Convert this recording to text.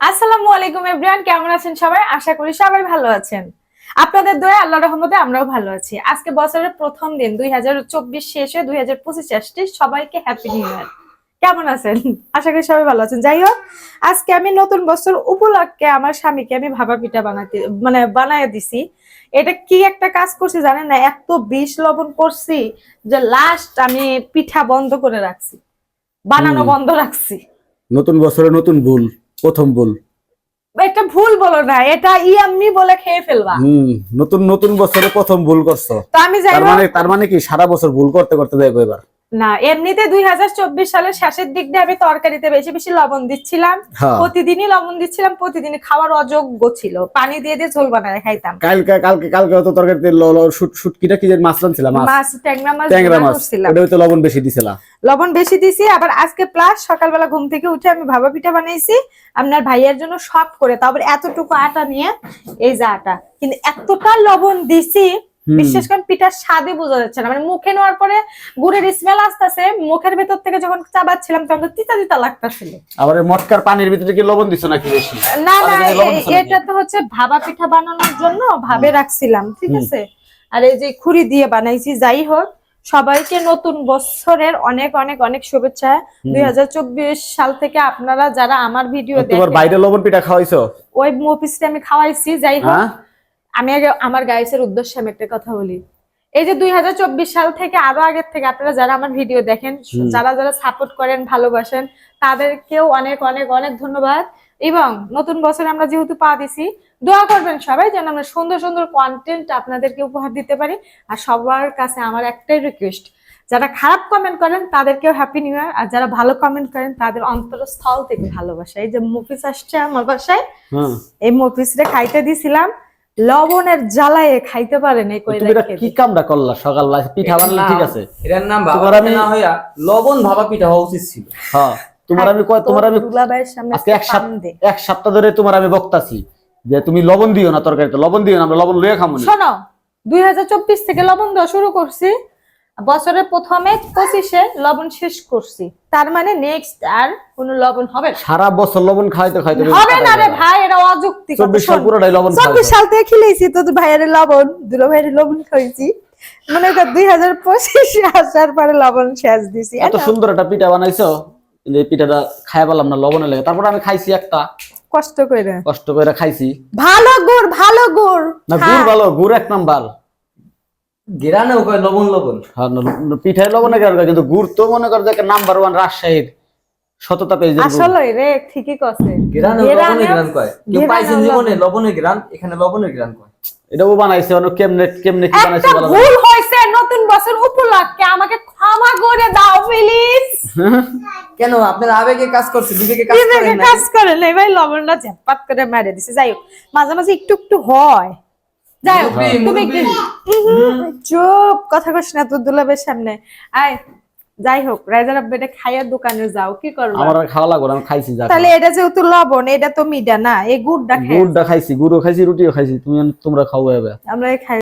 আসসালামু আলাইকুম এভরিওয়ান, কেমন আছেন সবাই? আশা করি সবাই ভালো আছেন। আপনাদের দয়ায় আল্লাহর রহমতে আমরাও ভালো আছি। আজকে বছরের প্রথম দিন, 2024 শেষে 2025 আসছে। সবাইকে হ্যাপি নিউ ইয়ার। কেমন আছেন? আশা করি সবাই ভালো আছেন। যাই হোক, আজকে আমি নতুন বছর উপলক্ষে আমার স্বামীকে আমি ভাপা পিঠা বানায় দিছি। এটা কি একটা কাজ করছি জানেন না, এত বিষ লবণ করছি যে লাস্ট আমি পিঠা বন্ধ করে রাখছি, বানানো বন্ধ রাখছি। নতুন বছরে নতুন ভুল, প্রথম ভুল। এটা ভুল বলো না, এটা ইয়াম্মি বলে খেয়ে ফেলবা। নতুন নতুন বছরে প্রথম ভুল করছো। তো আমি যাই তার মানে কি সারা বছর ভুল করতে করতে যাইবো এবার? না, এমনিতে 2024 সালের শেষের দিক দিয়ে আমি তরকারিতে বেশি বেশি লবণ দিচ্ছিলাম, প্রতিদিনই লবণ দিচ্ছিলাম, প্রতিদিনই খাওয়ার অযোগ্য ছিল, পানি দিয়ে দিয়ে ঝোল বানায় খাইতাম। কালকে তো তরকারিতে শুটকিটা কি মাছ রানছিলাম, মাছ ট্যাংরা মাছ করছিলাম, ওটাও তো লবণ বেশি দিছিলা। লবণ বেশি দিছি। আবার আজকে প্লাস সকালবেলা ঘুম থেকে উঠে আমি ভাপা পিঠা বানাইছি আপনার ভাইয়ের জন্য সফট করে, তারপর এতটুকু আটা নিয়ে, এই যে আটা, কিন্তু এতটা লবণ দিছি বিশেষ করে পিঠার স্বাদই বোঝা যাচ্ছে না। মানে মুখে নেওয়ার পরে গুড়ের স্মেল আসতেছে, মুখের ভেতর থেকে যখন চাবাচ্ছিলাম তখন তিতা তিতা লাগতেছিল। আবার মটকার পানির ভিতরে কি লবণ দিছো নাকি বেশি? না না, এটা তো হচ্ছে ভাপা পিঠা বানানোর জন্য ভাবে রাখছিলাম, ঠিক আছে। আর এই যে খুরি দিয়ে বানাইছি। যাই হোক, সবাইকে নতুন বছরের অনেক অনেক অনেক শুভেচ্ছা। 2024 সাল থেকে আপনারা যারা আমার ভিডিও দেখেন, তোমার বাইরে লবণ পিঠা খাওয়াইছো? ওই মফিসে আমি খাওয়াইছি। যাই হোক, আমি আগে আমার গাইসের উদ্দেশ্যে আমি একটা কথা বলি। এই যে 2024 সাল থেকে আরো আগের থেকে আপনারা যারা আমার ভিডিও দেখেন, যারা যারা সাপোর্ট করেন, ভালোবাসেন, তাদেরকেও অনেক অনেক অনেক ধন্যবাদ। এবং নতুন বছর আমরা যেহেতু পা দিছি, দোয়া করবেন সবাই যেন আমরা সুন্দর সুন্দর কন্টেন্ট আপনাদেরকে উপহার দিতে পারি। আর সবার কাছে আমার একটাই রিকোয়েস্ট, যারা খারাপ কমেন্ট করেন তাদেরকেও হ্যাপি নিউ ইয়ার, আর যারা ভালো কমেন্ট করেন তাদের অন্তরস্থল থেকে ভালোবাসা। এই যে মফিস আসছে আমার বাসায়, এই মফিসরে খাইতে দিছিলাম, লবণের জ্বালায় খাইতে পারে নাই। কি কামটা করলা সকালবেলা? পিঠা বানালে ঠিক আছে, এর নাম ভাপা পিঠা না হইয়া লবণ ভাপা পিঠা হওয়া উচিত ছিল। হ্যাঁ, তোমার আমি আজকে এক সপ্তাহ ধরে তোমার আমি বক্তাছি যে তুমি লবণ দিও না তরকারিতে, লবণ দিও না, আমরা লবণ লইয়া খামু না। শোনো, 2024 থেকে লবণ দেওয়া শুরু করছি, বছরের প্রথমে 25-এ লবণ শেষ করছি, তার মানে নেক্সট আর কোনো লবণ হবে না। সারা বছর লবণ খাইতে খাইতে হবে না রে ভাই, এটা অযৌক্তিক। 24 সাল পুরোটাই লবণ। 24 সাল থেকে খিলাইছি তো ভাইয়ের লবণ, দুলো ভাইয়ের লবণ খাইছি, মনে কর 2025 আসার পরে লবণ শেষ দিছি। এত সুন্দর একটা পিঠা বানাইছো, এই পিঠাটা খাই পেলাম না লবণের লেগে। তারপর আমি খাইছি একটা কষ্ট করে খাইছি। ভালো গুড়, ভালো গুড় না, গুড় ভালো, গুড় এক নাম্বার। গেরানেও কয় লবণ লবণ, পিঠায় লবণে গেরান, কিন্তু গুড় তো মনে কর যে নাম্বার 1 রাজশাহীর শততা পেজ। আসলে রে ঠিকই কইছে, গেরানেও লবণের গ্রান কয়। কেউ পাইছেন জীবনে লবণের গ্রান, এখানে লবণের গ্রান কয়। এটাও বানাইছে অন্য কেমনে কেমনে কি বানাইছে বলা যায়। ভুল হইছে, নতুন বছর উপলক্ষে আমাকে ক্ষমা করে দাও প্লিজ। কেন আপনারা আবেগে কাজ করছে, বিবেকে কাজ করেন না ভাই, লবণটা ঝাপপাত করে মেরে দিছে। যাই হোক, মাঝে মাঝে একটু একটু হয়। যাই হোক, তুমি চুপ, কথা কইস না তোর দুলাবের সামনে। আয়, যাই হোক, রাইজার আব্বাটা খাইয়া দোকানে যাও, কি করব? আমার খাওয়া লাগবে, আমি খাইছি। তাহলে এটা যেহেতু লবণ, এটা তো মিডা না, এই গুড়টা খাইছি, গুড়ও খাইছি, রুটিও খাইছি, তোমরা খাওয়াবে, আমরা খাই।